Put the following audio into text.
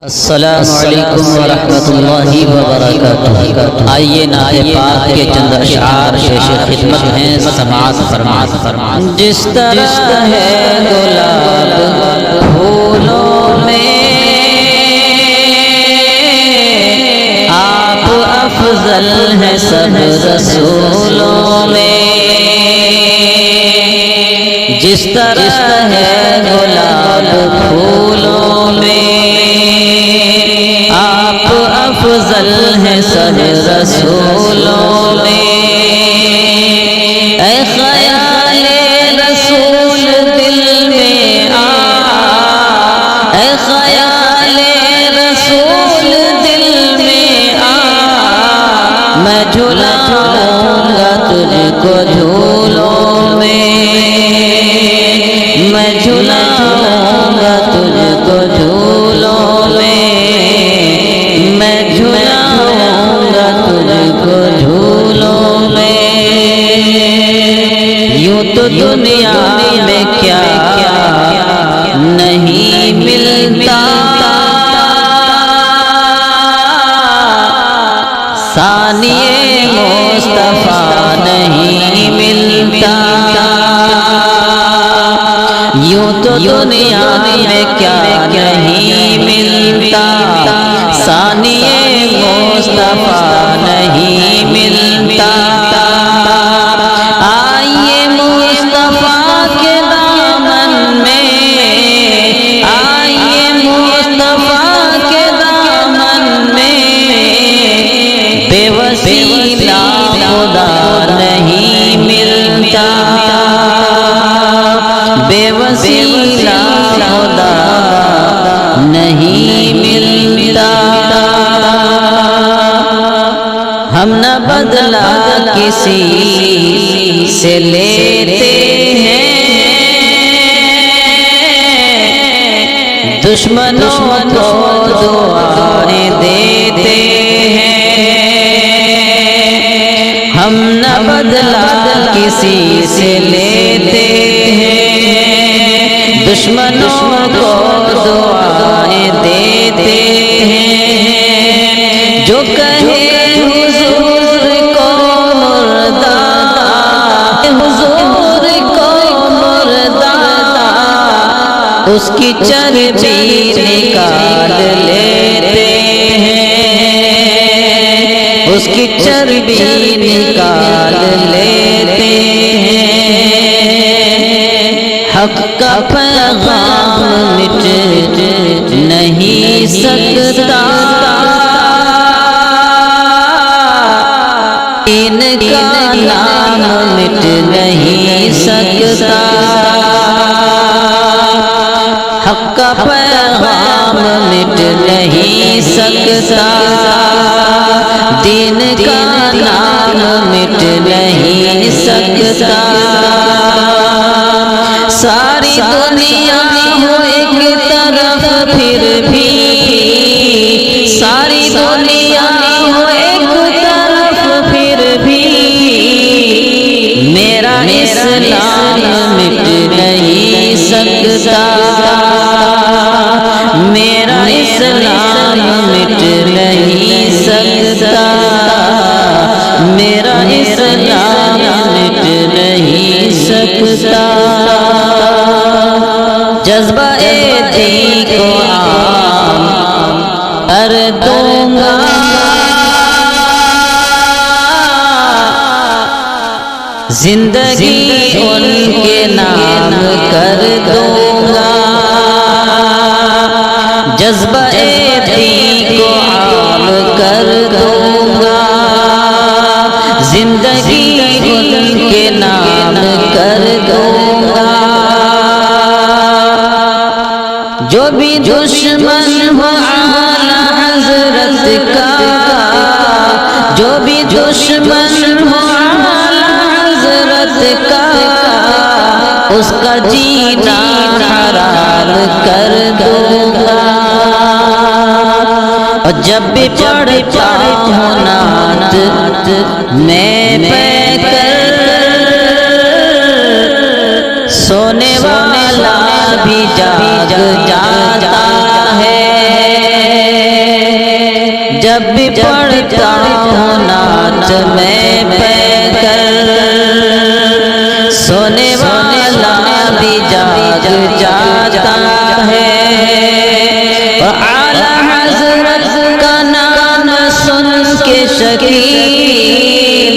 السلام علیکم ورحمۃ اللہ وبرکاتہ۔ آئیے نعت پاک کے چند اشعار پیش خدمت ہیں، سماعت فرمائیں۔ جس طرح ہے گلاب پھولوں میں آپ افضل ہیں سب رسولوں میں، جس طرح ہے گلاب پھولوں میں آپ افضل ہیں سب رسولوں میں۔ اے خیال رسول دل میں آ، اے خیال رسول دل میں آ، میں جھلاؤں گا تجھ کو جھولوں میں، میں جھلاؤں گا تجھ کو جھولوں میں، میں جھلاؤں گا تجھ کو جھولوں میں۔ یوں تو دنیا میں کیا نہیں ملتا، ثانیہ مصطفیٰ نہیں ملتا۔ یوں تو دنیا میں کیا نہیں ملتا، ثانیہ مصطفیٰ نہیں ملتا۔ آئیے مصطفیٰ کے دامن میں، آئیے مصطفیٰ کے دامن میں، بے وسیلہ خدا نہیں ملتا، بے وسیلہ خدا نہیں ملتا۔ ہم نہ بدلا کسی سے لیتے ہیں، دشمنوں کو دعائیں دیتے ہیں۔ ہم نہ بدلا کسی سے لیتے ہیں، دشمنوں کو دعائیں دیتے ہیں۔ جو کہے حضور کو مردہ، حضور کو مردہ، اس کی چربی نکال لیتے ہیں، اس کی چربی نکال لیتے ہیں۔ حق کا پیغام مٹ نہیں سکتا، ان کا نام مٹ نہیں سکتا۔ حق کا پیغام مٹ نہیں سکتا، دین کا نام مٹ نہیں سکتا۔ ساری دنیا ہو ایک طرف پھر بھی، ساری دنیا ہو ایک طرف پھر بھی، میرا اسلام مٹ نہیں سکتا، میرا اسلام مٹ نہیں سکتا، میرا اسلام مٹ نہیں سکتا۔ جذبہ دین کو عام کر دوں گا، زندگی ان کے نام کر دوں گا۔ جذبہ دین کو عام کر دوں گا، زندگی ان کے نام کر دوں گا۔ جو بھی دشمن ہو اعلیٰ حضرت کا، جو بھی دشمن ہو اعلیٰ حضرت کا، اس کا جینا حرام کر دوں گا۔ اور جب بھی پڑھتا ہوں نعت میں پہ کر، سونے والا بھی جاگ جاتا ہے، جب بھی پڑھتا ہوں نعت میں پہ کر سونے والا بھی جاگ جاتا ہے اعلی حضرت کا نام سن کے شکیل